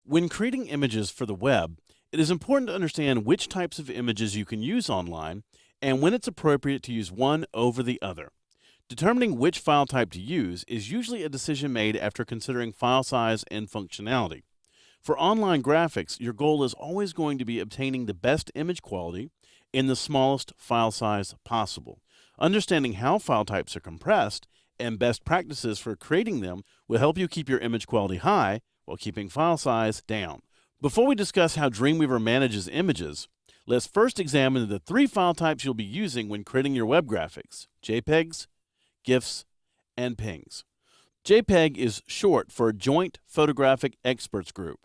When creating images for the web, it is important to understand which types of images you can use online and when it's appropriate to use one over the other. Determining which file type to use is usually a decision made after considering file size and functionality. For online graphics, your goal is always going to be obtaining the best image quality in the smallest file size possible. Understanding how file types are compressed and best practices for creating them will help you keep your image quality high while keeping file size down. Before we discuss how Dreamweaver manages images, let's first examine the three file types you'll be using when creating your web graphics: JPEGs, GIFs, and PNGs. JPEG is short for Joint Photographic Experts Group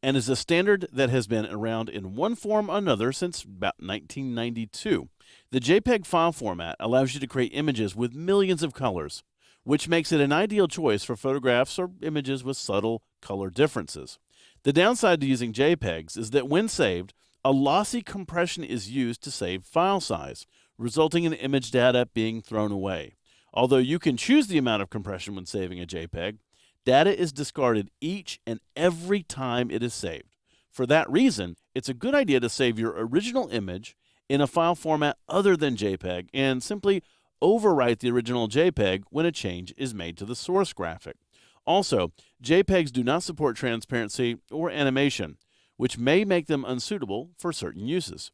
and is a standard that has been around in one form or another since about 1992. The JPEG file format allows you to create images with millions of colors, which makes it an ideal choice for photographs or images with subtle color differences. The downside to using JPEGs is that when saved, a lossy compression is used to save file size, resulting in image data being thrown away. Although you can choose the amount of compression when saving a JPEG, data is discarded each and every time it is saved. For that reason, it's a good idea to save your original image in a file format other than JPEG and simply overwrite the original JPEG when a change is made to the source graphic. Also, JPEGs do not support transparency or animation, which may make them unsuitable for certain uses.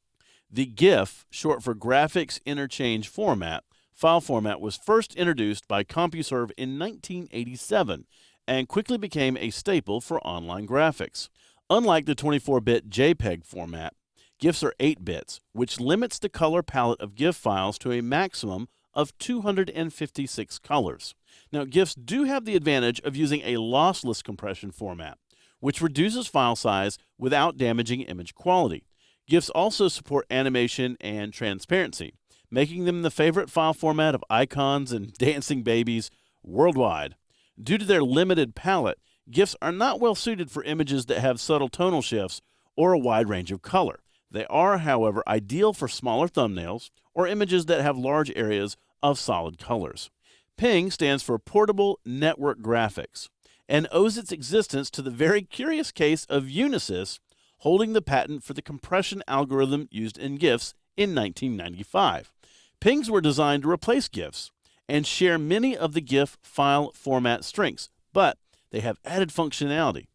The GIF, short for Graphics Interchange Format, file format was first introduced by CompuServe in 1987 and quickly became a staple for online graphics. Unlike the 24-bit JPEG format, GIFs are 8 bits, which limits the color palette of GIF files to a maximum of 256 colors. Now, GIFs do have the advantage of using a lossless compression format, which reduces file size without damaging image quality. GIFs also support animation and transparency, making them the favorite file format of icons and dancing babies worldwide. Due to their limited palette, GIFs are not well suited for images that have subtle tonal shifts or a wide range of color. They are, however, ideal for smaller thumbnails or images that have large areas of solid colors. PNG stands for Portable Network Graphics and owes its existence to the very curious case of Unisys holding the patent for the compression algorithm used in GIFs in 1995. PNGs were designed to replace GIFs and share many of the GIF file format strengths, but they have added functionality.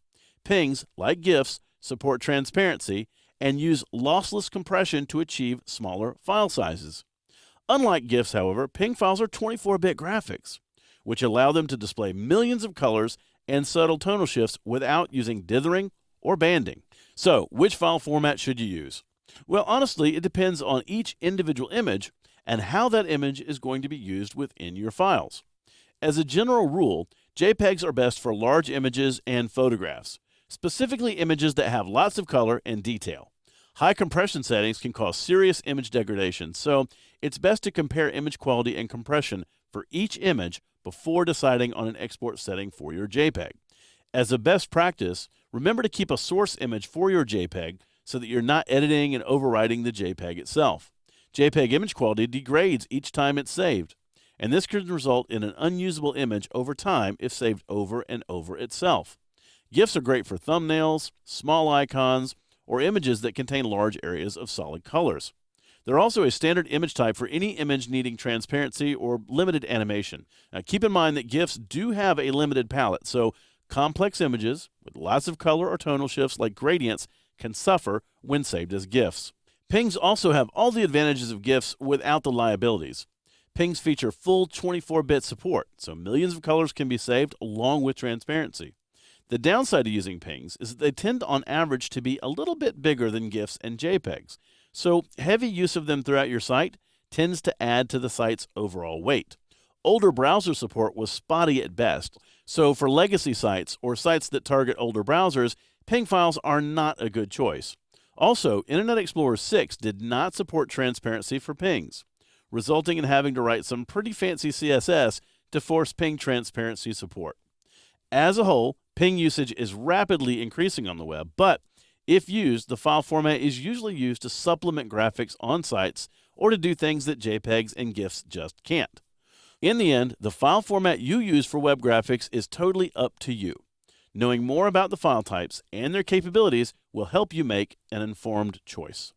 PNGs, like GIFs, support transparency and use lossless compression to achieve smaller file sizes. Unlike GIFs, however, PNG files are 24-bit graphics, which allow them to display millions of colors and subtle tonal shifts without using dithering or banding. So, which file format should you use? Well, honestly, it depends on each individual image and how that image is going to be used within your files. As a general rule, JPEGs are best for large images and photographs, specifically images that have lots of color and detail. High compression settings can cause serious image degradation, so it's best to compare image quality and compression for each image before deciding on an export setting for your JPEG. As a best practice, remember to keep a source image for your JPEG so that you're not editing and overwriting the JPEG itself. JPEG image quality degrades each time it's saved, and this can result in an unusable image over time if saved over and over itself. GIFs are great for thumbnails, small icons, or images that contain large areas of solid colors. They're also a standard image type for any image needing transparency or limited animation. Now, keep in mind that GIFs do have a limited palette, so complex images with lots of color or tonal shifts like gradients can suffer when saved as GIFs. PNGs also have all the advantages of GIFs without the liabilities. PNGs feature full 24-bit support, so millions of colors can be saved along with transparency. The downside of using PNGs is that they tend on average to be a little bit bigger than GIFs and JPEGs, so heavy use of them throughout your site tends to add to the site's overall weight. Older browser support was spotty at best, so for legacy sites or sites that target older browsers, PNG files are not a good choice. Also, Internet Explorer 6 did not support transparency for PNGs, resulting in having to write some pretty fancy CSS to force PNG transparency support. As a whole, PNG usage is rapidly increasing on the web, but if used, the file format is usually used to supplement graphics on sites or to do things that JPEGs and GIFs just can't. In the end, the file format you use for web graphics is totally up to you. Knowing more about the file types and their capabilities will help you make an informed choice.